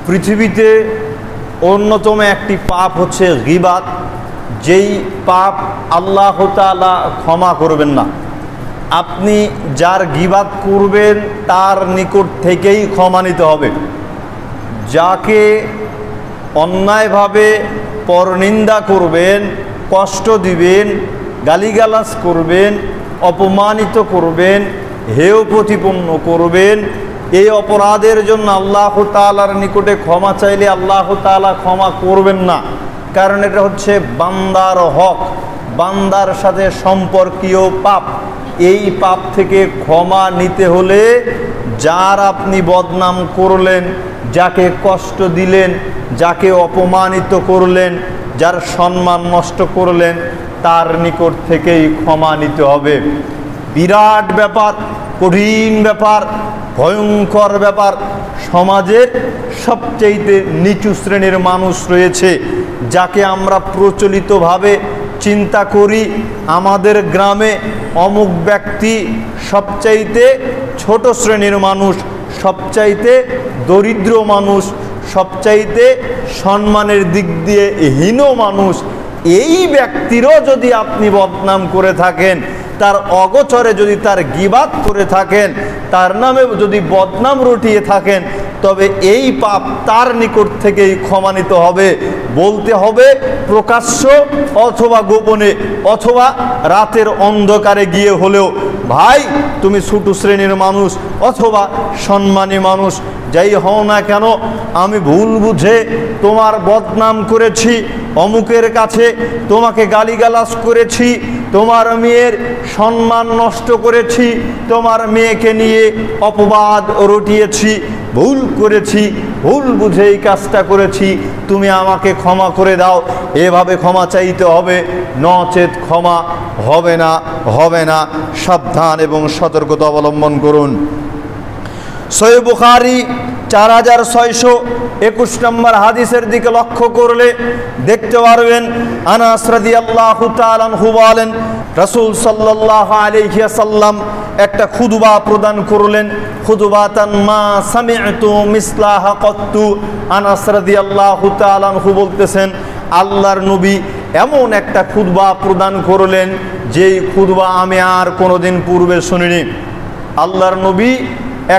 পৃথিবীতে অন্যতম একটি পাপ হচ্ছে গীবাত, যেই পাপ আল্লাহ তাআলা ক্ষমা করবেন না। আপনি যার গীবাত করবেন তার নিকট থেকেই ক্ষমা নিতে হবে। যাকে অন্যায়ভাবে পরনিন্দা করবেন, কষ্ট দিবেন, গালিগালাজ করবেন, অপমানিত করবেন, হেয় প্রতিপন্ন করবেন, এই অপরাধের জন্য আল্লাহ তাআলার নিকটে ক্ষমা চাইলে আল্লাহ তাআলা ক্ষমা করবেন না। কারণ এটা হচ্ছে বান্দার হক, বান্দার সাথে সম্পর্কীয় পাপ। এই পাপ থেকে ক্ষমা নিতে হলে যার আপনি বদনাম করলেন, যাকে কষ্ট দিলেন, যাকে অপমানিত করলেন, যার সম্মান নষ্ট করলেন, তার নিকট থেকেই ক্ষমা নিতে হবে। বিরাট ব্যাপার, কঠিন ব্যাপার, ভয়ঙ্কর ব্যাপার। সমাজের সবচেয়ে নিচু শ্রেণীর মানুষ রয়েছে, যাকে আমরা প্রচলিতভাবে চিন্তা করি আমাদের গ্রামে অমুক ব্যক্তি সবচাইতে ছোট শ্রেণীর মানুষ, সবচাইতে দরিদ্র মানুষ, সবচাইতে সম্মানের দিক দিয়ে হীন মানুষ। এই ব্যক্তিরও যদি আপনি বদনাম করে থাকেন, তার অগোচরে যদি তার গীবাত করে থাকেন, তার নামে যদি বদনাম রটিয়ে থাকেন, তবে এই পাপ তার নিকট থেকেই ক্ষমা নিতে হবে। বলতে হবে প্রকাশ্য অথবা গোপনে অথবা রাতের অন্ধকারে গিয়ে হলেও, ভাই তুমি ছোট শ্রেণীর মানুষ অথবা সম্মানী মানুষ যাই হও না কেন, আমি ভুল বুঝে তোমার বদনাম করেছি, অমুকের কাছে তোমাকে গালিগালাজ করেছি, তোমার মেয়ের সম্মান নষ্ট করেছি, তোমার মেয়েকে নিয়ে অপবাদ রটিয়েছি, ভুল করেছি, ভুল বুঝে এই কাজটা করেছি, তুমি আমাকে ক্ষমা করে দাও। এভাবে ক্ষমা চাইতে হবে, নচেত ক্ষমা হবে না, হবে না। সাবধান এবং সতর্কতা অবলম্বন করুন। সহিহ বুখারী 4621 নম্বর হাদিসের দিকে লক্ষ্য করলে দেখতে পারবেন, আনাস রাদিয়াল্লাহু তাআলা আনহু বলেন, রাসূল সাল্লাল্লাহু আলাইহি ওয়াসাল্লাম একটা খুতবা প্রদান করলেন। খুতবাতান মা সামি'তু মিসলাহা কত্তু। আনাস রাদিয়াল্লাহু তাআলা আনহু বলতেছেন, আল্লাহর নবী এমন একটা খুতবা প্রদান করলেন যেই খুতবা আমি আর কোনোদিন পূর্বে শুনিনি। আল্লাহর নবী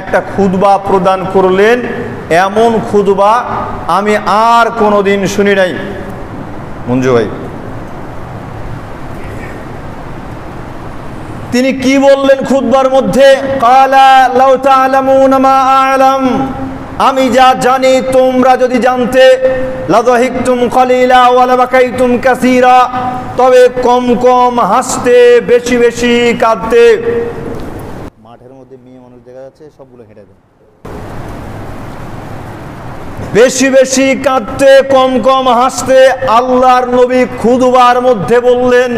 একটা খুতবা প্রদান করলেন, এমন খুতবা আমি আর কোনোদিন শুনি নাই। মঞ্জু ভাই, তিনি কি বললেন খুতবার মধ্যে? ক্বালা লাউ তা'লামুনা মা আ'লাম, আমি যা জানি তোমরা যদি জানতে, লাযাহিকতুম কলিলা ওয়া লাবাকাইতুম কাসীরা, তবে কম কম হাসতে, বেশি বেশি কাঁদতে। মাঠের মধ্যে মেয়ে মানুষ দেখা যাচ্ছে, সবগুলো হেঁটে দেয়। বেশি বেশি কাঁদতে, কম কম হাসতে। আল্লাহর নবী খুতবার মধ্যে বললেন,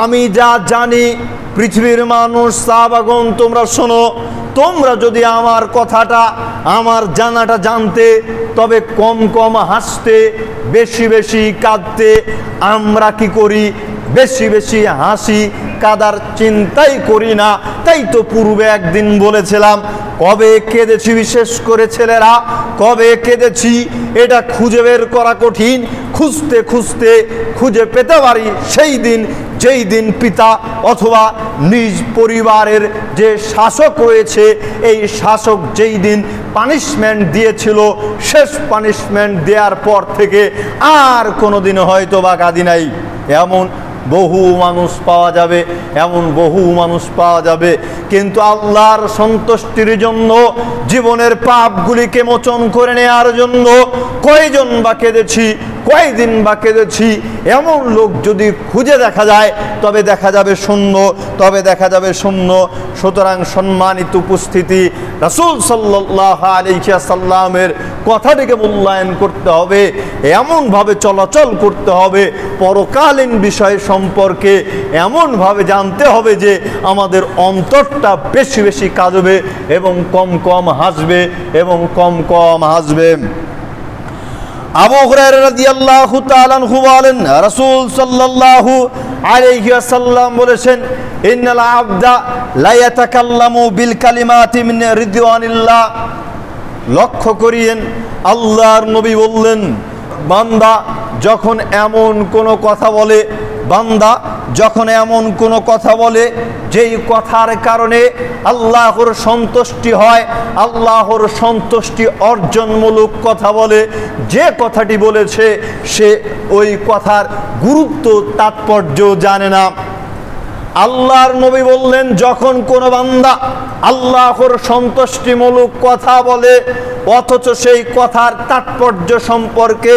আমি যা জানি পৃথিবীর মানুষ সাহাবাগণ তোমরা শোনো, তোমরা যদি আমার কথাটা, আমার জানাটা জানতে, তবে কম কম হাসতে, বেশি বেশি কাঁদতে। আমরা কি করি? বেশি বেশি হাসি, কাদার চিন্তাই করি না। তাই তো পূর্বে একদিন বলেছিলাম, কবে কেঁদেছি, বিশেষ করে ছেলেরা কবে কেঁদেছি এটা খুঁজে বের করা কঠিন। খুঁজতে খুঁজতে খুঁজে পেতে পারি সেই দিন, যেই দিন পিতা অথবা নিজ পরিবারের যে শাসক রয়েছে, এই শাসক যেই দিন পানিশমেন্ট দিয়েছিল, শেষ পানিশমেন্ট দেওয়ার পর থেকে আর কোনোদিন হয়তো বা কাঁদি নাই। এমন বহু মানুষ পাওয়া যাবে, এমন বহু মানুষ পাওয়া যাবে। কিন্তু আল্লাহর সন্তুষ্টির জন্য, জীবনের পাপগুলিকে মোচন করে নেওয়ার জন্য কয়জন বা কেঁদেছি, কয়দিন বা কেঁদেছি, এমন লোক যদি খুঁজে দেখা যায় তবে দেখা যাবে শূন্য, তবে দেখা যাবে শূন্য। সুতরাং সম্মানিত উপস্থিতি, রাসূল সাল্লাল্লাহু আলাইহি ওয়াসাল্লামের কথাটিকে মূল্যায়ন করতে হবে, এমনভাবে চলাচল করতে হবে, পরকালীন বিষয় সম্পর্কে এমনভাবে জানতে হবে যে আমাদের অন্তরটা বেশি বেশি কাঁদবে এবং কম কম হাসবে, এবং কম কম হাসবে। আবু হুরায়রা রাদিয়াল্লাহু তাআলা আনহু বলেন, রাসূল সাল্লাল্লাহু আলাইহি ওয়াসাল্লাম বলেছেন, ইন্নাল আবদা লা ইয়াতাকাল্লামু বিল কালিমাতি মিন রিদওয়ানিল্লাহ। লক্ষ্য করিয়েন। আল্লাহর নবী বললেন, বান্দা যখন এমন কোনো কথা বলে, বান্দা যখন এমন কোনো কথা বলে যেই কথার কারণে আল্লাহর সন্তুষ্টি হয়, আল্লাহর সন্তুষ্টি অর্জনমূলক কথা বলে, যে কথাটি বলেছে সে ওই কথার গুরুত্ব তাৎপর্য জানে না। আল্লাহর নবী বললেন, যখন কোনো বান্দা আল্লাহর সন্তুষ্টিমূলক কথা বলে অথচ সেই কথার তাৎপর্য সম্পর্কে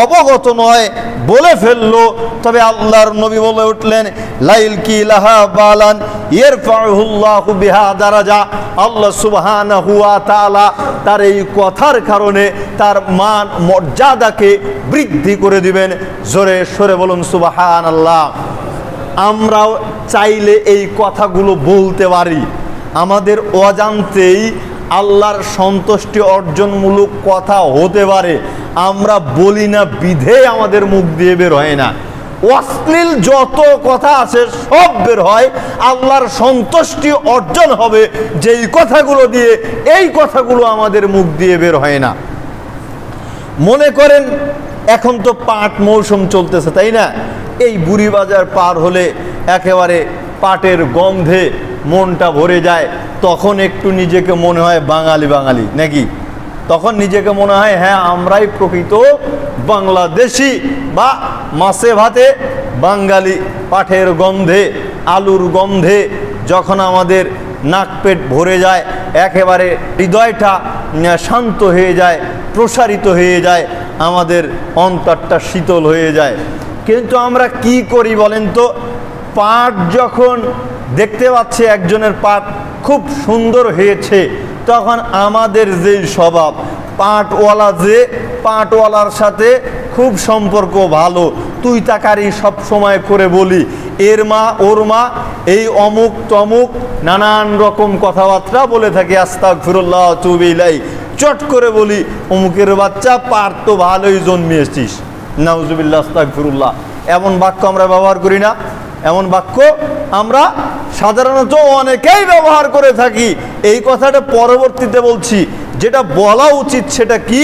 অবগত নয়, বলে ফেললো, তবে আল্লাহর নবী বলে উঠলেন, লাইল কি লাহা বালান ইয়ারফাউহুল্লাহু বিহা দারাজা। আল্লাহ সুবহানাহু ওয়া তাআলা তার এই কথার কারণে তার মান মর্যাদাকে বৃদ্ধি করে দিবেন। জোরে সরে বলুন সুবহানাল্লাহ। আমরাও চাইলে এই কথাগুলো বলতে পারি, আমাদের অজান্তেই আল্লাহর সন্তুষ্টি অর্জনমূলক কথা হতে পারে, আমরা বলি না বিধে আমাদের মুখ দিয়ে বের হয় না। অশ্লীল যত কথা আছে সব বের হয়, আল্লাহর সন্তুষ্টি অর্জন হবে যেই কথাগুলো দিয়ে, এই কথাগুলো আমাদের মুখ দিয়ে বের হয় না। মনে করেন এখন তো পাট মৌসুম চলতেছে, তাই না? এই বুড়ি বাজার পার হলে একেবারে পাটের গন্ধে মনটা ভরে যায়, তখন একটু নিজেকে মনে হয় বাঙালি বাঙালি নাকি, তখন নিজেকে মনে হয় হ্যাঁ আমরাই প্রকৃত বাংলাদেশি বা মাছে ভাতে বাঙালি। পাটের গন্ধে, আলুর গন্ধে যখন আমাদের নাক পেট ভরে যায়, একেবারে হৃদয়টা শান্ত হয়ে যায়, প্রসারিত হয়ে যায়, আমাদের অন্তরটা শীতল হয়ে যায়। কিন্তু আমরা কি করি বলেন তো? পাট যখন দেখতে পাচ্ছি একজনের পাট খুব সুন্দর হয়েছে, তখন আমাদের যে স্বভাব, পাটওয়ালা যে পাটওয়ালার সাথে খুব সম্পর্ক ভালো, তুই তাকারি সব সময় করে বলি, এর মা ওর মা এই অমুক তমুক নানান রকম কথাবার্তা বলে থাকি, আস্তাগফিরুল্লাহ ওয়া আতুবু ইলাইহি। চট করে বলি, অমুকের বাচ্চা পাট তো ভালোই জন্মিয়েছিস, নাউজুবিল্লাহ আস্তাগফিরুল্লাহ। এমন বাক্য আমরা ব্যবহার করি না? এমন বাক্য আমরা সাধারণত অনেকেই ব্যবহার করে থাকি। এই কথাটা পরবর্তীতে বলছি, যেটা বলা উচিত সেটা কি,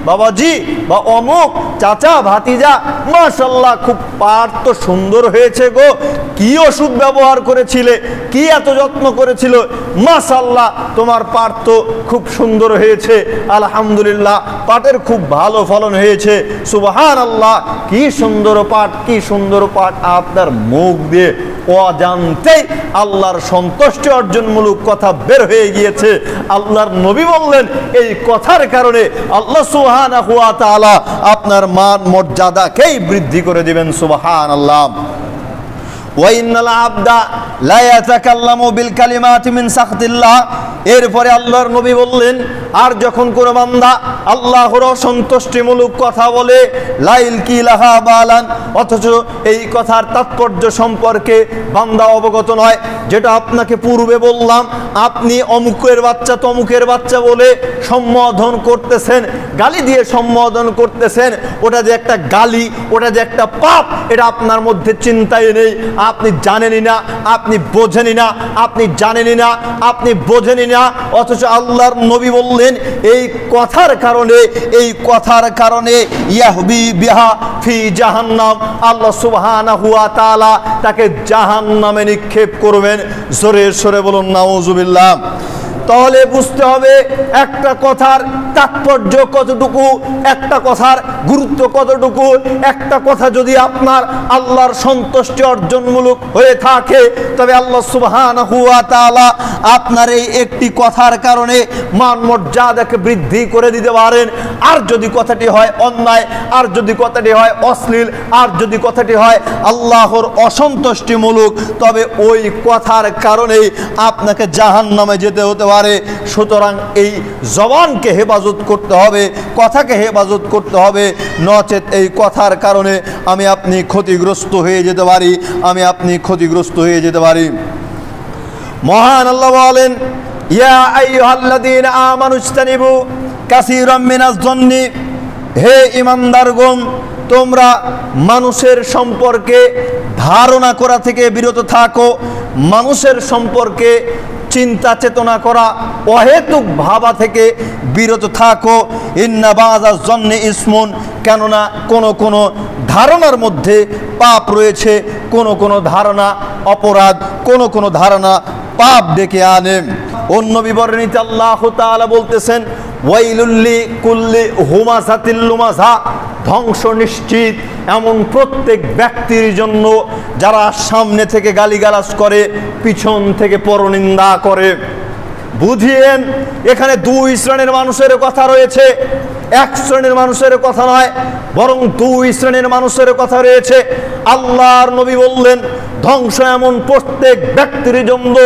বাবাজি বা অমুক চাচা ভাতিজা, মাশাআল্লাহ খুব পাট তো সুন্দর হয়েছে গো, কি ওষুধ ব্যবহার করেছিলে, কি এত যত্ন করেছিল, মাশাআল্লাহ তোমার পাট তো খুব সুন্দর হয়েছে, আলহামদুলিল্লাহ পাটের খুব ভালো ফলন হয়েছে, সুবহানাল্লাহ কি সুন্দর পাট, কি সুন্দর পাট। আপনার মুখ দিয়ে অজান্তেই আল্লাহর সন্তুষ্টি অর্জনমূলক কথা বের হয়ে গিয়েছে। আল্লাহর নবী বললেন, এই কথার কারণে আল্লাহ সুবহানাহু ওয়া তাআলা আপনার মান মর্যাদাকেই বৃদ্ধি করে দিবেন। সুবহানাল্লাহ। ওয়া ইন্নাল আবদা লা ইয়াতাকাল্লামু বিল কালিমাতি মিন সাখতিল্লাহ। এরপরে আল্লাহর নবী বললেন, আর যখন কোনো বান্দা আল্লাহর অসন্তুষ্টিমূলক কথা বলে, লাইল কি লাহা বালান, অথচ এই কথার তাৎপর্য সম্পর্কে বান্দা অবগত নয়, যেটা আপনাকে পূর্বে বললাম, আপনি অমুকের বাচ্চা তমুকের বাচ্চা বলে সম্বোধন করতেছেন, গালি দিয়ে সম্বোধন করতেছেন, ওটা যে একটা গালি, ওটা যে একটা পাপ, এটা আপনার মধ্যে চিন্তাই নেই, আপনি জানেনই না, আপনি বোঝেনই না, আপনি জানেনই না, আপনি বোঝেনই না। অথচ আল্লাহর নবী বললেন, এই কথার কারণে, এই কথার কারণে ইয়াহবি বিহা ফি জাহান্নাম, আল্লাহ সুবহানাহু ওয়া তাআলা তাকে জাহান্নামে নিক্ষেপ করবেন। জোরে সরে বলুন নাউজুবিল্লাহ। তাহলে বুঝতে হবে একটা কথার তাৎপর্য কতটুকু, একটা কথার গুরুত্ব কতটুকু। একটা কথা যদি আপনার আল্লাহর সন্তুষ্টি অর্জনমূলক হয়ে থাকে, তবে আল্লাহ সুবহানাহু ওয়া তাআলা আপনার এই একটি কথার কারণে মান মর্যাদাকে বৃদ্ধি করে দিতে পারেন। আর যদি কথাটি হয় অন্যায়, আর যদি কথাটি হয় অশ্লীল, আর যদি কথাটি হয় আল্লাহর অসন্তুষ্টিমূলক, তবে ওই কথার কারণেই আপনাকে জাহান্নামে যেতে হতে পারে। সুতরাং এই জবানকে হেফাজত করতে হবে, কথাকে হেফাজত করতে হবে, নচেত এই কথার কারণে আমি আপনি ক্ষতিগ্রস্ত হয়ে যেতে পারি, আমি আপনি ক্ষতিগ্রস্ত হয়ে যেতে পারি। মহান আল্লাহ বলেন, ইয়া আইয়ুহাল্লাযীনা আমানু ইজতানিবু কাসীরাম মিনাজ জন্নি, হে ঈমানদারগণ তোমরা মানুষের সম্পর্কে ধারণা করা থেকে বিরত থাকো, মানুষের সম্পর্কে চিন্তা চেতনা করা, অহেতুক ভাবা থেকে বিরত থাকো। ইন্না বাযা যন্নি ইসমুন, কেননা কোন ধারণার মধ্যে পাপ রয়েছে, কোন ধারণা অপরাধ, কোন ধারণা পাপ ডেকে আনে। অন্য বিবরণীতে আল্লাহ তাআলা বলতেছেন, ওয়াইলুল্লি কুল্লি হুমাযাতিল লুমাযা, ধ্বংস নিশ্চিত এমন প্রত্যেক ব্যক্তির জন্য যারা সামনে থেকে গালিগালাজ করে, পিছন থেকে পরনিন্দা করে। বুঝিয়েন, এখানে দুই শ্রেণীর মানুষের কথা রয়েছে, এক শ্রেণীর মানুষের কথা নয়, বরং দুই শ্রেণীর মানুষের কথা রয়েছে। আল্লাহর নবী বললেন, ধ্বংস এমন প্রত্যেক ব্যক্তির জন্য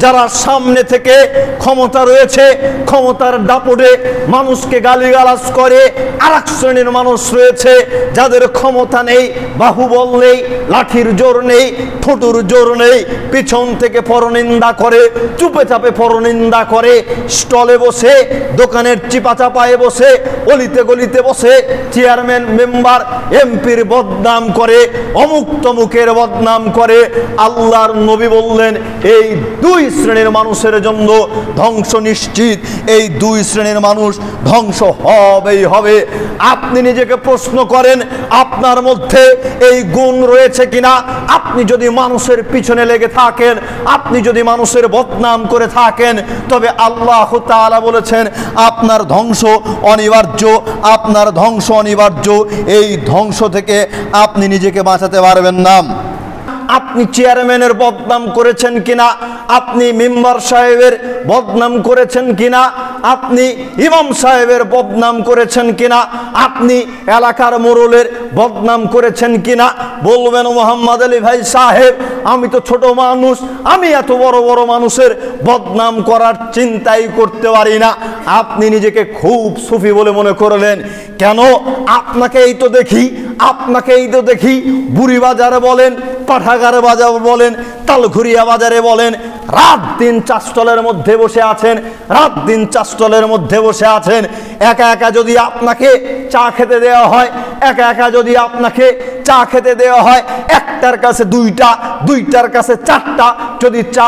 যারা সামনে থেকে ক্ষমতা রয়েছে, ক্ষমতার দাপটে মানুষকে গালিগালাজ করে। আর এক শ্রেণীর মানুষ রয়েছে যাদের ক্ষমতা নেই, বাহুবল নেই, লাঠির জোর নেই, ঠোঁটুর জোর নেই, পিছন থেকে পরনিন্দা করে, চুপে চাপে পরনিন্দা করে, স্টলে বসে, দোকানের চিপা চাপায় বসে, অলিতে গলিতে বসে চেয়ারম্যান, মেম্বার, এমপির বদনাম করে, অমুক তমুকের বদনাম করে। আল্লাহর নবী বললেন, এই দুই শ্রেণীর মানুষের জন্য ধ্বংস নিশ্চিত, এই দুই শ্রেণীর মানুষ ধ্বংস হবেই হবে। আপনি নিজেকে প্রশ্ন করেন, আপনার মধ্যে এই গুণ রয়েছে কিনা? আপনি যদি মানুষের পিছনে লেগে থাকেন, আপনি যদি মানুষের বদনাম করে থাকেন, তবে আল্লাহ তাআলা বলেছেন আপনার ধ্বংস অনিবার্য, আপনার ধ্বংস অনিবার্য। এই ধ্বংস থেকে আপনি নিজেকে বাঁচাতে পারবেন না। আপনি চেয়ারম্যানের বদনাম করেছেন কিনা, আপনি মেম্বার সাহেবের বদনাম করেছেন কিনা, আপনি ইমাম সাহেবের বদনাম করেছেন কিনা, আপনি এলাকার মোড়লের বদনাম করেছেন কিনা? বলবেন, মোহাম্মদ আলী ভাই সাহেব, আমি তো ছোট মানুষ, আমি এত বড় বড় মানুষের বদনাম করার চিন্তাই করতে পারি না। আপনি নিজেকে খুব সুফি বলে মনে করলেন। কেন? আপনাকেই তো দেখি বুড়ি বাজারে বলেন, পাঠাগার বাজার বলেন, তালঘুরিয়া বাজারে বলেন, রাত দিন চাষটলের মধ্যে বসে আছেন, রাত দিন চাষটলের মধ্যে বসে আছেন। একা একা যদি আপনাকে চা খেতে দেওয়া হয়, একা একা যদি আপনাকে চা খেতে দেওয়া হয়, একটার কাছে দুইটা, দুইটার কাছে চারটা যদি চা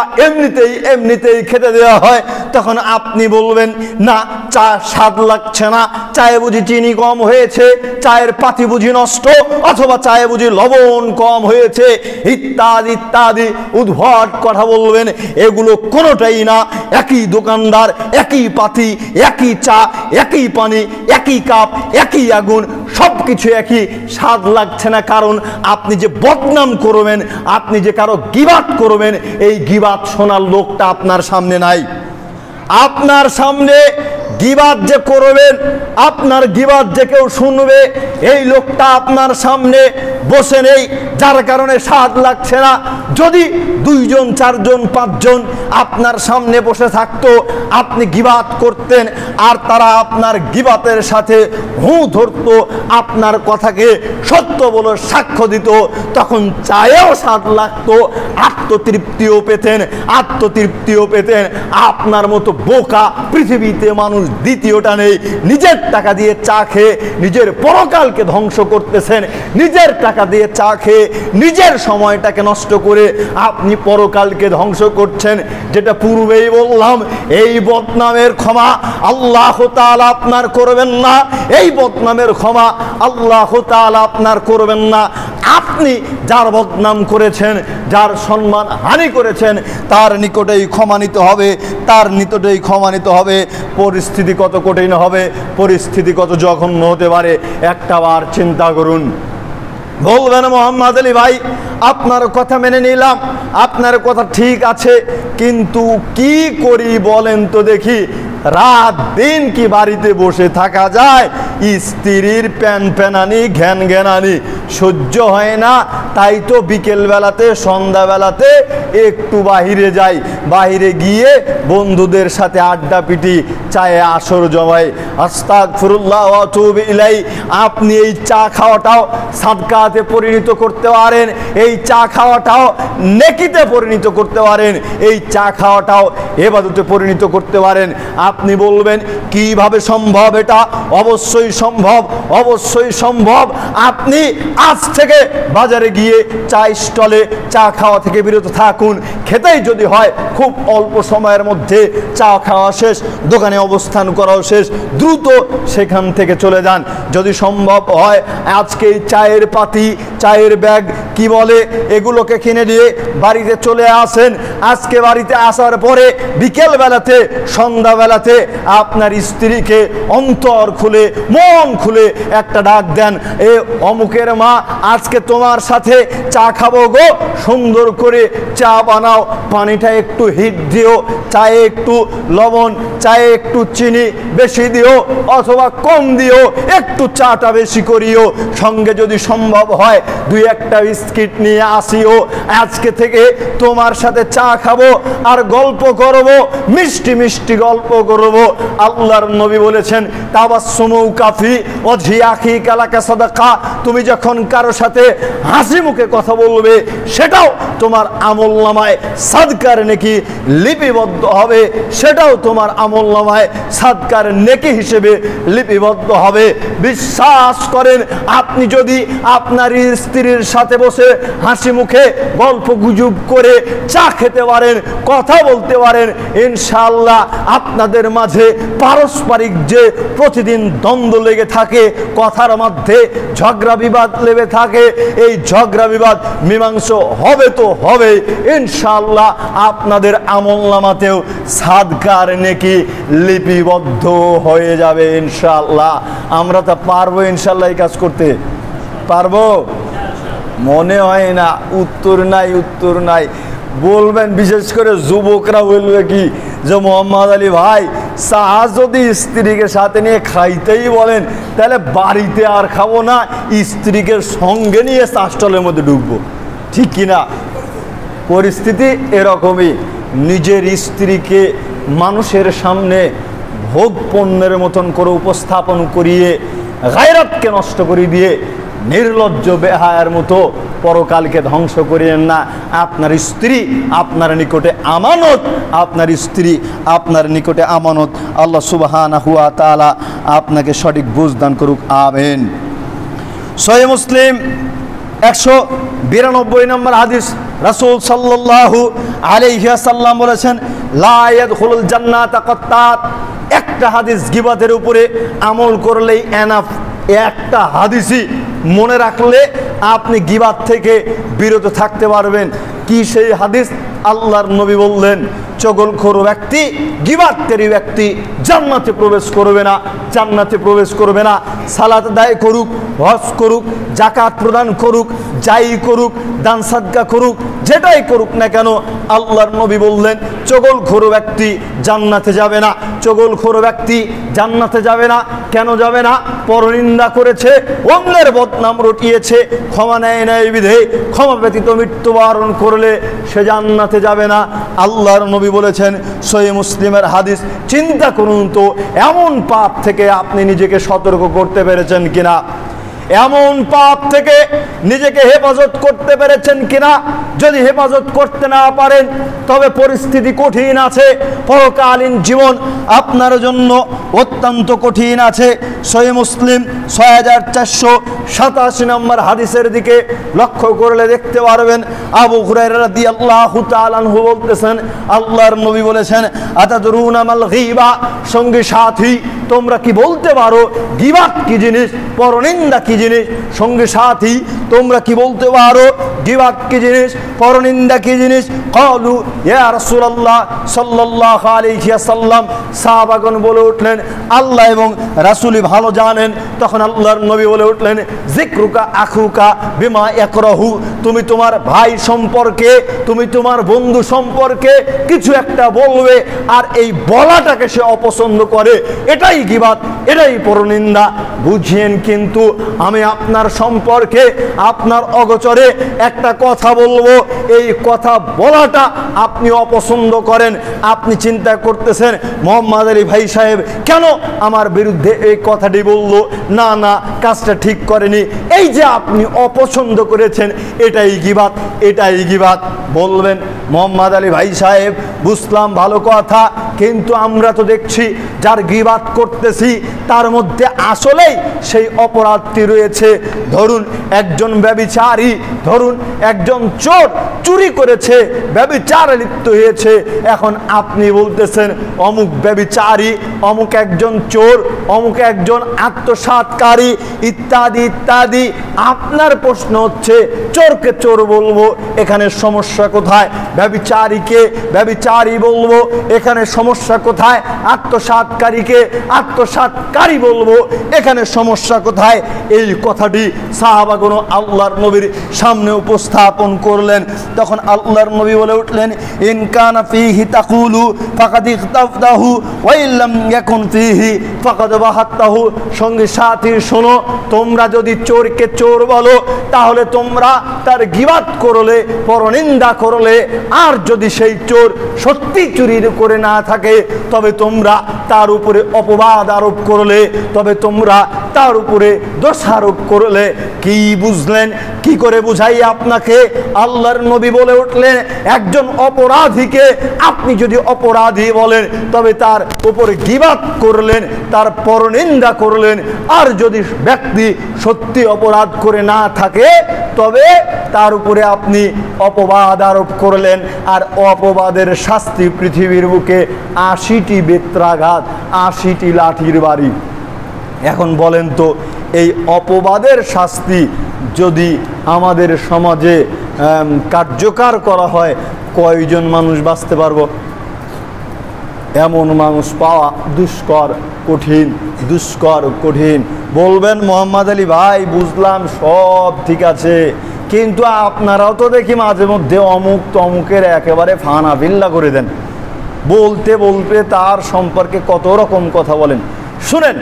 এমনিতেই খেতে দেওয়া হয়, তখন আপনি বলবেন, না, চা স্বাদ লাগছে না, চায়ে বুঝি চিনি কম হয়েছে, চায়ের পাতি বুঝি নষ্ট, অথবা চায়ে বুঝি লবণ কম হয়েছে, ইত্যাদি ইত্যাদি উদ্ভট কথা বলবেন। এগুলো কোনোটাই না। একই দোকানদার, একই পাতি, একই চা, একই পানি, একই কাপ, একই আগুন, সব কিছু একই, স্বাদ লাগছে না। কারণ আপনি যে বদনাম করবেন, আপনি যে কারো গীবাত করবেন, এই গীবাত শোনার লোকটা আপনার সামনে নাই। আপনার সামনে গীবাত যে করবেন, আপনার গীবাত যে কেউ শুনবে, এই লোকটা আপনার সামনে বসে নেই, যার কারণে স্বাদ লাগছে না। যদি দুইজন, চারজন, পাঁচজন আপনার সামনে বসে থাকতো, আপনি গীবাত করতেন, আর তারা আপনার গীবাতের সাথে হু ধরতো, আপনার কথাকে সত্য বলে সাক্ষ্য দিত, তখন চায়েও স্বাদ লাগতো, আত্মতৃপ্তিও পেতেন। আপনার মতো বোকা পৃথিবীতে মানুষ দ্বিতীয়টা নেই। নিজের টাকা দিয়ে চা খেয়ে নিজের পরকালকে ধ্বংস করতেছেন, নিজের টাকা দিয়ে চা খেয়ে নিজের সময়টাকে নষ্ট করে আপনি পরকালকে ধ্বংস করছেন। যেটা পূর্বেই বললাম, এই বদনামের ক্ষমা আল্লাহ তাআলা আপনার করবেন না, এই বদনামের ক্ষমা আল্লাহ তাআলা আপনার করবেন না। আপনি যার বদনাম করেছেন, যার সম্মান হানি করেছেন, তার নিকটেই ক্ষমা নিতে হবে, তার নিকটেই ক্ষমা নিতে হবে। পরিস্থিতি কত কঠিন হবে, পরিস্থিতি কত জঘন্য হতে পারে, একটাবার চিন্তা করুন। বলবেন, মোহাম্মদ আলী ভাই, আপনার কথা মেনে নিলাম, আপনার কথা ঠিক আছে, কিন্তু কি করি বলেন তো দেখি? রাত দিন কি বাড়িতে বসে থাকা যায়? স্ত্রীর প্যানপ্যানানি, ঘ্যানঘ্যানানি সহ্য হয় না, তাই তো বিকেল বেলাতে, সন্ধ্যাবেলাতে একটু বাহিরে যাই, বাহিরে গিয়ে বন্ধুদের সাথে আড্ডা পিটি, চায়ে আসর জমাই। আস্তাগফিরুল্লাহ ওয়া আতুবু ইলাইহি। আপনি এই চা খাওয়াটাও সাদকাতে পরিণত করতে পারেন, এই চা খাওয়াটাও নেকিতে পরিণত করতে পারেন, এই চা খাওয়াটাও ইবাদতে পরিণত করতে পারেন। আপনি বলবেন কিভাবে সম্ভব? এটা অবশ্যই সম্ভব, অবশ্যই সম্ভব। আপনি আজ থেকে বাজারে গিয়ে চা স্টলে চা খাওয়া থেকে বিরত থাকুন। খেতেই যদি হয় খুব অল্প সময়ের মধ্যে চা খাওয়া শেষ, দোকানে অবস্থান করাও শেষ, দ্রুত সেখান থেকে চলে যান। যদি সম্ভব হয় আজকে এই চায়ের পাতি, চায়ের ব্যাগ কি বলে, এগুলোকে কিনে দিয়ে বাড়িতে চলে আসেন। আজকে বাড়িতে আসার পরে বিকেল বেলাতে, সন্ধ্যা বেলাতে আপনার স্ত্রীকে অন্তর খুলে, মন খুলে একটা ডাক দেন, এ অমুকের মা, আজকে তোমার সাথে চা খাবো গো, সুন্দর করে চা বানাও, পানিটা একটু হিট দিও, চায়ে একটু লবণ, চায়ে একটু চিনি বেশি দিও অথবা কম দিও, একটু চাটা বেশি করিও, সঙ্গে যদি সম্ভব হয় দুই একটা বিস্কিট নিয়ে আসিও। আজকে থেকে তোমার সাথে চা খাবো আর গল্প করব, মিষ্টি মিষ্টি গল্প করব। আল্লাহর নবী বলেছেন তাবাসসুমু কাফি ওয়াজহি আখিকা লাকা সাদাকা। তুমি যখন কারো সাথে হাসি মুখে কথা বলবে সেটাও তোমার আমলনামায় সাদকার নেকি লিপিবদ্ধ হবে, সেটাও তোমার আমলনামায় সাদকার নেকি হিসেবে লিপিবদ্ধ হবে। বিশ্বাস করেন, আপনি যদি আপনার স্ত্রীর সাথে বসে হাসি মুখে গল্প গুজব করে চা খেতে পারেন, কথা বলতে পারেন, ইনশাআল্লাহ আপনাদের মাঝে পারস্পরিক যে প্রতিদিন দ্বন্দ্ব লেগে থাকে, কথার মধ্যে ঝগড়া বিবাদ লেগে থাকে, এই ঝগড়া বিবাদ মীমাংসা হবে তো হবে ইনশাআল্লাহ। আপনাদের আমলনামাতেও সাদকার নেকি লিপিবদ্ধ হয়ে যাবে ইনশাআল্লাহ। আমরা তা পারবো ইনশাআল্লাহ এই কাজ করতে? পারবো? মনে হয় না। উত্তর নাই, উত্তর নাই। বলবেন, বিশেষ করে যুবকরা বলবে কি যে মোহাম্মদ আলী ভাই, চা যদি স্ত্রীকে সাথে নিয়ে খাইতেই বলেন তাহলে বাড়িতে আর খাবো না, স্ত্রীকে সঙ্গে নিয়ে চা স্টলের মধ্যে ঢুকবো। ঠিক কিনা? পরিস্থিতি এরকমই। নিজের স্ত্রীকে মানুষের সামনে ভোগ পণ্যের মতন করে উপস্থাপন করিয়ে গায়রাতকে নষ্ট করে দিয়ে নির্লজ্জ বেহায়ার মতো পরকালকে ধ্বংস করিয়েন না। আপনার স্ত্রী আপনার নিকটে আমানত, আপনার স্ত্রী আপনার নিকটে আমানত। আল্লাহ সুবহানাহু ওয়া তাআলা আপনাকে সঠিক বুঝ দান করুক, আমিন। সহিহ মুসলিম 192 নম্বর হাদিস, রাসূল সাল্লাল্লাহু আলাইহি ওয়াসাল্লাম বলেছেন লা ইয়াদখুলুল জান্নাতা কাত্তাত। একটা হাদিস গীবতের উপরে আমল করলেই এনাফ। একটা হাদিসই মনে রাখলে আপনি গীবত থেকে বিরত থাকতে পারবেন। কি সেই হাদিস? আল্লাহর নবী বললেন চগলখোর ব্যক্তি, গীবতকারী ব্যক্তি জান্নাতে প্রবেশ করবে না, জান্নাতে প্রবেশ করবে না। সালাত আদায় করুক, হজ করুক, যাকাত প্রদান করুক, যাই করুক, দান সাদকা করুক, যেটাই করুক না কেন, আল্লাহর নবী বললেন চগলখোর ব্যক্তি জান্নাতে যাবে না। চগলখোর ব্যক্তি জান্নাতে যাবে না। কেন যাবে না? পরনিন্দা করেছে, অন্যের বদনাম রটিয়েছে, ক্ষমা নেয় নাই বিধে, ক্ষমা ব্যতীত মৃত্যুবরণ করলে সে জান্নাতে যাবে না। আল্লাহর নবী বলেছেন, সহিহ মুসলিমের হাদিস। চিন্তা করুন তো, এমন পাপ থেকে আপনি নিজেকে সতর্ক করতে পেরেছেন কিনা? এমন পাপ থেকে নিজেকে হেফাজত করতে পেরেছেন কিনা? যদি হেফাজত করতে না পারেন তবে পরিস্থিতি কঠিন আছে, পরকালীন জীবন আপনার জন্য অত্যন্ত কঠিন আছে। সহিহ মুসলিম 6487 নম্বর হাদিসের দিকে লক্ষ্য করলে দেখতে পারবেন, আবু হুরায়রা রাদিয়াল্লাহু তাআলা আনহু বলতেছেন, আল্লাহর নবী বলেছেন আতাদরুনা মাল গীবা, সঙ্গী সাথী তোমরা কি বলতে পারো গীবত কি জিনিস, পরনিন্দা কি জিনিস? সঙ্গী সাথী তোমরা কি বলতে পারো গীবত কি জিনিস, পরনিন্দা কি জিনিস? ক্বালু ইয়া রাসূলুল্লাহ সাল্লাল্লাহু আলাইহি ওয়াসাল্লাম, সাহাবাগণ বলে উঠলেন আল্লাহ এবং রাসূলই ভালো জানেন। তখন আল্লাহর নবী বলে উঠলেন যিকরুকা আখুকা বিমা ইয়াকরাহু, তুমি তোমার ভাই সম্পর্কে, তুমি তোমার বন্ধু সম্পর্কে কিছু একটা বলবে আর এই বলাটাকে সে অপছন্দ করে, এটাই গীবত, এটাই পরনিন্দা। বুঝিয়েন কিন্তু আমি আপনার সম্পর্কে আপনার অগোচরে একটা কথা বলবো, এই কথা বলাটা আপনি অপছন্দ করেন। আপনি চিন্তা করতেছেন মোহাম্মদ আলী ভাই সাহেব কেন আমার বিরুদ্ধে এই কথাটি বলল, না না কাজটা ঠিক করেনি, এই যে আপনি অপছন্দ করেছেন এটাই গীবাত, এটাই গীবাত বলবেন। মোহাম্মদ আলী ভাই সাহেব বুঝলাম ভালো কথা, কিন্তু আমরা তো দেখছি যার গীবাত করতেছি তার মধ্যে আসলেই সেই অপরাধটি রয়েছে। ধরুন একজন ব্যভিচারী, ধরুন একজন চোর চুরি করেছে, ব্যভিচারে লিপ্ত হয়েছে, এখন আপনি বলতেছেন অমুক ব্যভিচারী, অমুক একজন চোর, অমুক একজন আত্মসাৎকারী ইত্যাদি ইত্যাদি। আপনার প্রশ্ন হচ্ছে চোরকে চোর বলবো, এখানে সমস্যা কোথায়? ব্যভিচারীকে ব্যভিচারী বলবো, এখানে সমস্যা কোথায়? আত্মসাৎকারীকে আত্মসাৎকারী বলবো, এখানে সমস্যা কোথায়? এই কথাটি সাহাবাগণ আল্লাহর নবীর সামনে উপস্থাপন করলেন। তখন আল্লাহর নবী বলে উঠলেন, ইন কানা ফীহি তাকুলু ফাকাদ ইখতাফতাহু ওয়া ইল্লাম ইয়াকুন ফীহি ফাকাদ বাহাত্তাহু। সঙ্গী সাথী শোনো, তোমরা যদি চোরকে চোর বলো তাহলে তোমরা তার গীবাত করলে, পরনিন্দা করলে, আর যদি সেই চোর সত্যি চুরি করে না থাকে তবে তোমরা তার উপরে অপবাদ আরোপ করলে, তবে তোমরা তার উপরে দোষারোপ করলে। কি বুঝলেন? কি করে বুঝাই আপনাকে? আল্লাহর নবী বলে উঠলেন, একজন অপরাধীকে আপনি যদি অপরাধী বলেন তবে তার উপরে গীবাত করলেন, তার পরনিন্দা করলেন, আর যদি ব্যক্তি সত্যি অপরাধ করে না থাকে তবে তার উপরে আপনি অপবাদ আরোপ করলেন। আর অপবাদের শাস্তি পৃথিবীর বুকে ৮০টি বেত্রাঘাত, ৮০টি লাঠির বাড়ি। এখন বলেন তো, এই অপবাদের শাস্তি যদি আমাদের সমাজে কার্যকর করা হয় কয়জন মানুষ বাঁচতে পারবো? এমন মানুষ পাওয়া দুষ্কর কঠিন, দুষ্কর কঠিন। বলবেন মোহাম্মদ আলী ভাই বুঝলাম সব ঠিক আছে, কিন্তু আপনারাও তো দেখি মাঝে মধ্যে অমুক তমুকের একেবারে ফানাফিল্লা করে দেন, বলতে বলতে তার সম্পর্কে কত রকম কথা বলেন। শুনেন,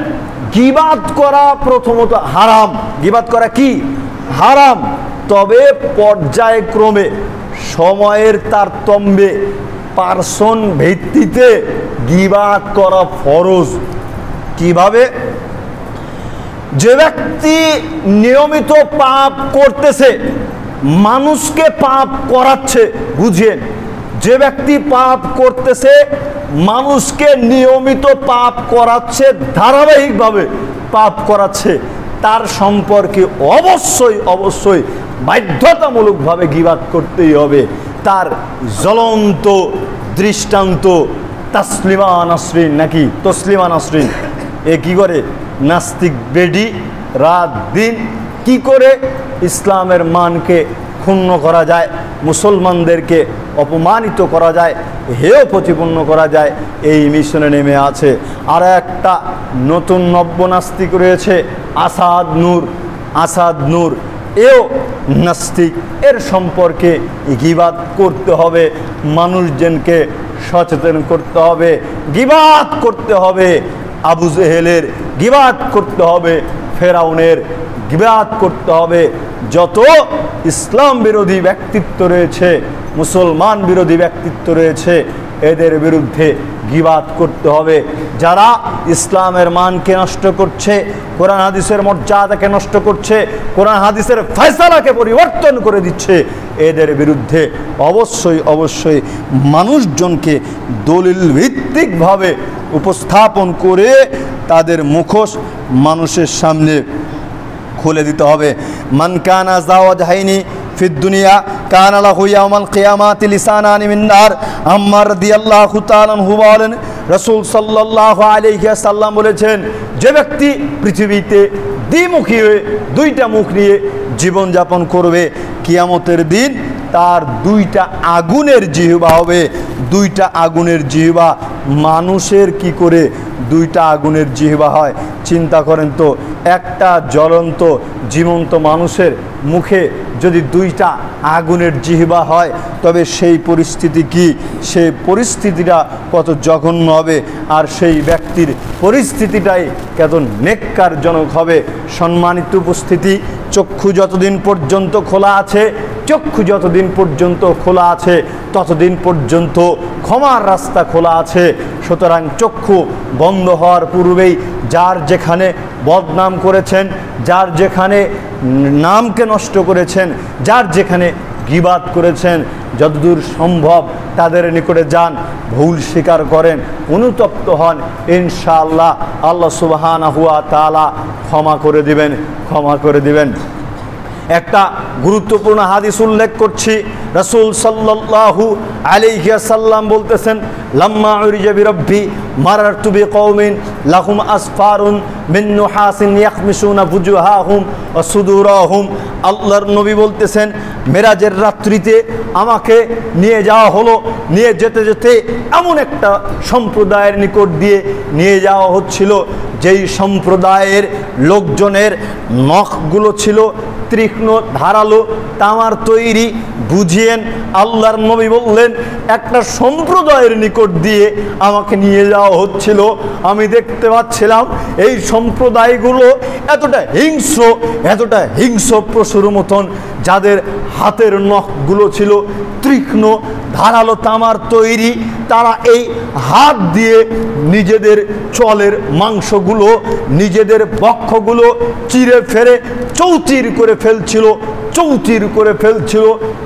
গীবাত করা প্রথমত হারাম। গীবাত করা কি? হারাম। তবে পর্যায়ক্রমে, সময়ের তারতম্যে, পার্সন ভিত্তিতে গীবাত করা ফরজ। কিভাবে? যে ব্যক্তি নিয়মিত পাপ করতেছে, মানুষকে পাপ করাচ্ছে, বুঝেন, যে ব্যক্তি পাপ করতেছে মানুষকে নিয়মিত পাপ করাচ্ছে, ধারাবাহিকভাবে পাপ করাচ্ছে, তার সম্পর্কে অবশ্যই অবশ্যই বাধ্যতামূলকভাবে গীবাত করতেই হবে। তার জ্বলন্ত দৃষ্টান্ত তাসলিমা নাসরিন, নাকি তসলিমা নাসরিন, এ কি করে? নাস্তিক বেডি রাত দিন কি করে ইসলামের মানকে ক্ষুণ্ণ করা যায়, মুসলমানদেরকে অপমানিত করা যায়, হেয় প্রতিপন্ন করা যায়, এই মিশনে নেমে আছে। আর একটা নতুন নব্য নাস্তিক রয়েছে আসাদ নূর। আসাদ নূর এও নাস্তিক। এর সম্পর্কে গীবাত করতে হবে, মানুষজনকে সচেতন করতে হবে, গীবাত করতে হবে। আবু জেহেলের গীবাত করতে হবে, ফেরাউনের গীবাত করতে হবে। যত ইসলাম বিরোধী ব্যক্তিত্ব রয়েছে, মুসলমান বিরোধী ব্যক্তিত্ব রয়েছে, এদের বিরুদ্ধে গীবাত করতে হবে। যারা ইসলামের মানকে নষ্ট করছে, কোরআন হাদিসের মর্যাদাকে নষ্ট করছে, কোরআন হাদিসের ফয়সালাকে পরিবর্তন করে দিচ্ছে, এদের বিরুদ্ধে অবশ্যই অবশ্যই মানুষজনকে দলিল ভিত্তিকভাবে উপস্থাপন করে তাদের মুখোশ মানুষের সামনে খুলে দিতে হবে। মান কানা যাওয়াজহাইনি ফিদ দুনিয়া কানা লাহু ইয়াউমাল কিয়ামাতি লিসানানি মিন নার। আম্মার রাদিয়াল্লাহু তাআলা আনহু বলেন, রাসূল সাল্লাল্লাহু আলাইহি ওয়াসাল্লাম বলেছেন, যে ব্যক্তি পৃথিবীতে দ্বিমুখী হয়ে, দুইটা মুখ নিয়ে জীবন যাপন করবে, কিয়ামতের দিন তার দুইটা আগুনের জিহ্বা হবে। দুইটা আগুনের জিহ্বা। মানুষের কি করে দুইটা আগুনের জিহ্বা হয়? চিন্তা করেন তো, একটা জ্বলন্ত জীবন্ত মানুষের মুখে যদি দুইটা আগুনের জিহ্বা হয় তবে সেই পরিস্থিতি কি? সেই পরিস্থিতিটা কত জঘন্য হবে, আর সেই ব্যক্তির পরিস্থিতিটাই কত নেক্কারজনক হবে। সম্মানিত উপস্থিতি, চক্ষু যতদিন পর্যন্ত খোলা আছে, চক্ষু যতদিন পর্যন্ত খোলা আছে ততদিন পর্যন্ত ক্ষমার রাস্তা খোলা আছে। সুতরাং চক্ষু বন্ধ হওয়ার পূর্বেই যার যেখানে বদনাম করেছেন, যার যেখানে নামকে নষ্ট করেছেন, যার যেখানে গীবাত করেছেন, যতদূর সম্ভব তাদের নিকটে যান, ভুল স্বীকার করেন, অনুতপ্ত হন, ইনশাআল্লাহ আল্লাহ সুবহানাহু ওয়া তাআলা ক্ষমা করে দিবেন, ক্ষমা করে দিবেন। একটা গুরুত্বপূর্ণ হাদিস উল্লেখ করছি। রাসূল সাল্লাল্লাহু আলাইহি ওয়াসাল্লাম বলতেছেন, লাম্মা উরিজা বিরাব্বি মারারতু বিকওমিন লাহুম আসফারুন মিন নুহাসিন ইয়াখমিসুনা ফুজুহাহুম ওয়া সুদুরাহুম। আল্লাহর নবী বলতেছেন, মেরাজের রাত্রিতে আমাকে নিয়ে যাওয়া হলো, নিয়ে যেতে যেতে এমন একটা সম্প্রদায়ের নিকট দিয়ে নিয়ে যাওয়া হচ্ছিল যেই সম্প্রদায়ের লোকজনের নখগুলো ছিল তীক্ষ্ণ ধারালো তামার তৈরি। বুঝিয়েন, আল্লাহর নবী বললেন একটা সম্প্রদায়ের নিকট দিয়ে আমাকে নিয়ে যাওয়া হচ্ছিল, আমি দেখতে পাচ্ছিলাম এই সম্প্রদায়গুলো এতটা হিংস্র পশুর মতন, যাদের হাতের নখগুলো ছিল তীক্ষ্ণ ধারালো তামার তৈরি। তারা এই হাত দিয়ে নিজেদের চলের মাংসগুলো, নিজেদের বক্ষগুলো চিরে ফেরে চৌচির করে ফেলছিল।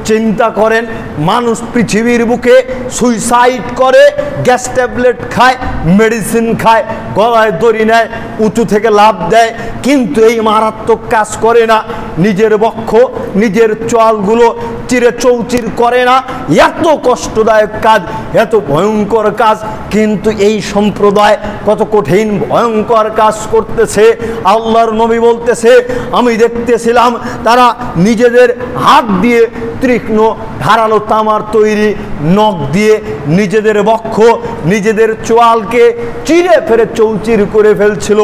চিন্তা করেন, মানুষ পৃথিবীর বুকে সুইসাইড করে, গ্যাস ট্যাবলেট খায়, মেডিসিন খায়, গলায় দড়ি নেয়, উঁচু থেকে লাফ দেয়, কিন্তু এই মারাত্মক কাজ করে না। নিজের বক্ষ, নিজের চলগুলো চিরে চৌচির করে না। এত কষ্টদায়ক কাজ, এত ভয়ঙ্কর কাজ, কিন্তু এই সম্প্রদায় কত কঠিন ভয়ঙ্কর কাজ করতেছে। আল্লাহর নবী বলতেছে, আমি দেখতেছিলাম তারা নিজেদের হাত দিয়ে তীক্ষ্ণ ধারালো তামার তৈরি নখ দিয়ে নিজেদের বক্ষ, নিজেদের চোয়ালকে চিরে ফেরে চৌচির করে ফেলছিল।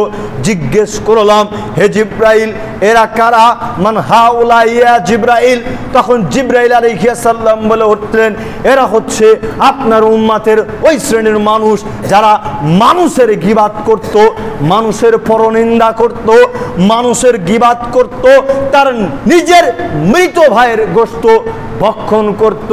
জিজ্ঞেস করলাম, হে জিব্রাইল, এরা কারা? মান হাউলা ইয়া জিব্রাইল। তখন জিব্রাইল আলাইহিস সালাম বলে উঠলেন, এরা হচ্ছে আপনার উম্মতের ওই শ্রেণীর মানুষ যারা মানুষের গীবাত করত, মানুষের পরনিন্দা করত, মানুষের গীবাত করত, তার নিজের মৃত ভাইয়ের গোশত ভক্ষণ করত।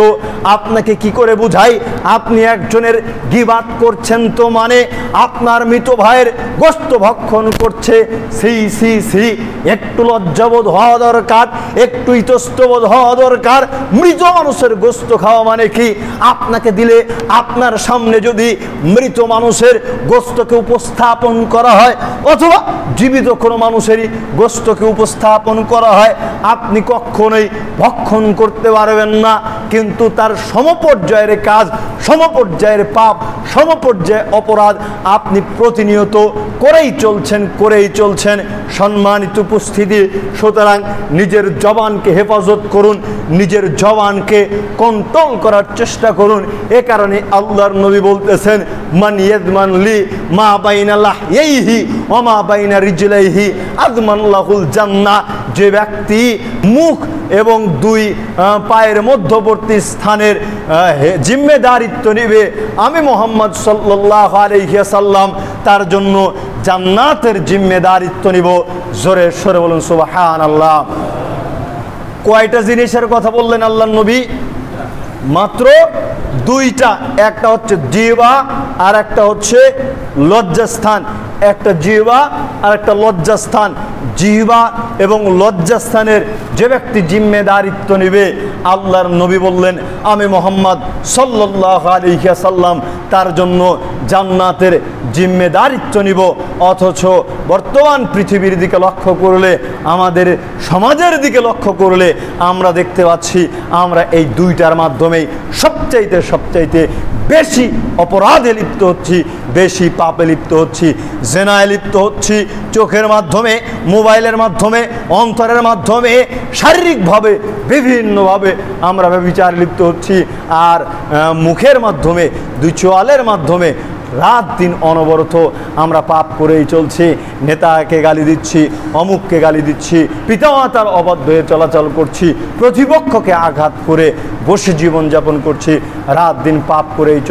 আপনাকে কি করে বুঝাই? আপনি একজনের গীবাত করছেন তো মানে আপনার মৃত ভাইয়ের গোশত ভক্ষণ করছে। সি, একটু লজ্জাবোধ হওয়া দরকার, একটু ইতস্তবোধ হওয়া দরকার। মৃত মানুষের গোশত খাওয়া মানে কি? আপনাকে দিলে, আপনার সামনে যদি মৃত মানুষের গোশতকে উপস্থাপন করা হয়, অথবা জীবিত কোনো মানুষেরই গোশতকে উপস্থাপন করা হয়, আপনি কখনোই ভক্ষণ করতে পারবেন না। কিন্তু তার সমপর্যায়ের কাজ, সমপর্যায়ের পাপ, সমপর্যায়ে অপরাধ আপনি প্রতিনিয়ত করেই চলছেন। সম্মানিত উপস্থিতি, সুতরাং নিজের জবানকে হেফাজত করুন, নিজের জবানকে কন্ট্রোল করার চেষ্টা করুন। এ কারণে আল্লাহর নবী বলতেছেন, মান ইয়াদমান লি মা বাইনা লাহইহি ওয়া মা বাইনা রিজলাইহি আযমান লাহুল জান্নাহ। যে ব্যক্তি মুখ এবং দুই পায়ের মধ্যবর্তী স্থানের জিম্মেদারিত্ব নেবে, আমি মুহাম্মদ সাল্লাল্লাহু আলাইহি ওয়াসাল্লাম তার জন্য জান্নাতের জিম্মেদারিত্ব নিব। জোরে সরে বলুন সুবহানাল্লাহ। কয়টা জিনিসের কথা বললেন আল্লাহর নবী? মাত্র দুইটা। একটা হচ্ছে জিহ্বা আর একটা হচ্ছে লজ্জাস্থান। একটা জিহ্বা আর একটা লজ্জাস্থান। জিহ্বা এবং লজ্জাস্থানের যে ব্যক্তি জিম্মেদারিত্ব নেবে, আল্লাহর নবী বললেন আমি মুহাম্মদ সাল্লাল্লাহু আলাইহি ওয়াসাল্লাম তার জন্য জান্নাতের জিম্মেদারিত্ব নিব। অথচ বর্তমান পৃথিবীর দিকে লক্ষ্য করলে, আমাদের সমাজের দিকে লক্ষ্য করলে আমরা দেখতে পাচ্ছি আমরা এই দুইটার মাধ্যমেই সবচাইতে বেশি অপরাধে লিপ্ত হচ্ছি, বেশি পাপে লিপ্ত হচ্ছি, জেনায় লিপ্ত হচ্ছি। চোখের মাধ্যমে, মোবাইলের মাধ্যমে, অন্তরের মাধ্যমে, শারীরিকভাবে বিভিন্নভাবে আমরা ব্যভিচার লিপ্ত হচ্ছি। আর মুখের মাধ্যমে, দুই চোয়ালের মাধ্যমে রাত দিন অনবরত আমরা পাপ করেই চলছি। নেতাকে গালি দিচ্ছি, অমুককে গালি দিচ্ছি, পিতামাতার অবাধ্য হয়ে চলাচল করছি, প্রতিপক্ষকে আঘাত করে বসে জীবনযাপন করছি, রাত দিন পাপ করেই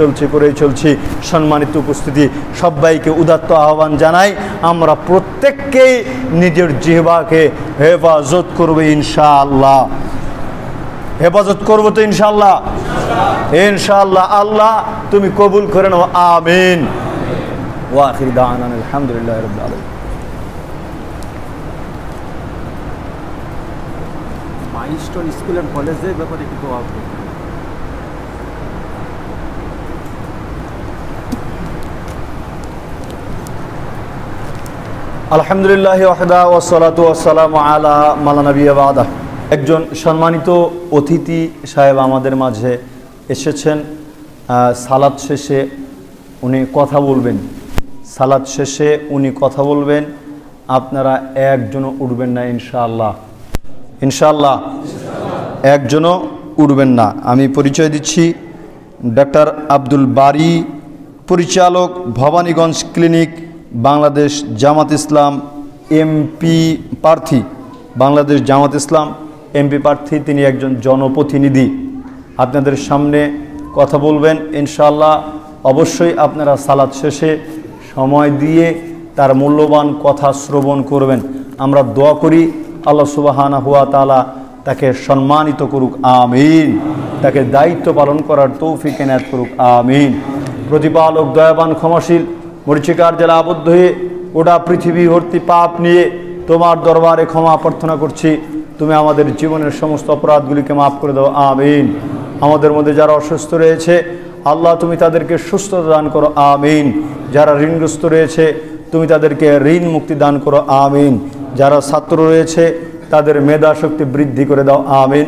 চলছি। সম্মানিত উপস্থিতি, সবাইকে উদাত্ত আহ্বান জানাই, আমরা প্রত্যেককেই নিজের জিহ্বাকে হেফাজত করবে ইনশাআল্লাহ। হেফাজত করবো তো ইনশাআল্লাহ? ইনশাআল্লাহ। আল্লাহ তুমি কবুল করে নাও, আমিন। ওয়া আখির দাওয়ানা আলহামদুলিল্লাহি রাব্বিল আলামিন। মাইলস্টোন স্কুল এন্ড কলেজের ব্যাপারে একটু দোয়া করবেন। আলহামদুলিল্লাহি ওয়াহদা ওয়াসসালাতু ওয়াসসালামু আলা মান লা নাবিয়্যা বা'দা। একজন সম্মানিত অতিথি সাহেব আমাদের মাঝে এসেছেন। সালাত শেষে উনি কথা বলবেন। সালাত শেষে উনি কথা বলবেন। আপনারা একজনও উঠবেন না ইনশাআল্লাহ। ইনশাআল্লাহ একজনও উঠবেন না। আমি পরিচয় দিচ্ছি, ডাক্তার আব্দুল বারী, পরিচালক, ভবানীগঞ্জ ক্লিনিক, বাংলাদেশ জামাত ইসলাম এমপি প্রার্থী। বাংলাদেশ জামাত ইসলাম এমপি প্রার্থী, তিনি একজন জনপ্রতিনিধি। আপনাদের সামনে কথা বলবেন ইনশাআল্লাহ। অবশ্যই আপনারা সালাত শেষে সময় দিয়ে তার মূল্যবান কথা শ্রবণ করবেন। আমরা দোয়া করি আল্লাহ সুবহানাহু ওয়া তাআলা তাকে সম্মানিত করুক, আমিন। তাকে দায়িত্ব পালন করার তৌফিক এনায়েত করুক, আমিন। প্রতিপালক দয়াবান ক্ষমাশীল, মরিচিকার জেলা আবদ্ধ হয়ে গোটা পৃথিবী ভর্তি পাপ নিয়ে তোমার দরবারে ক্ষমা প্রার্থনা করছি। তুমি আমাদের জীবনের সমস্ত অপরাধগুলিকে মাফ করে দাও, আমিন। আমাদের মধ্যে যারা অসুস্থ রয়েছে আল্লাহ তুমি তাদেরকে সুস্থতা দান করো, আমিন। যারা ঋণগ্রস্ত রয়েছে তুমি তাদেরকে ঋণ মুক্তি দান করো, আমিন। যারা ছাত্র রয়েছে তাদের মেধা শক্তি বৃদ্ধি করে দাও, আমিন।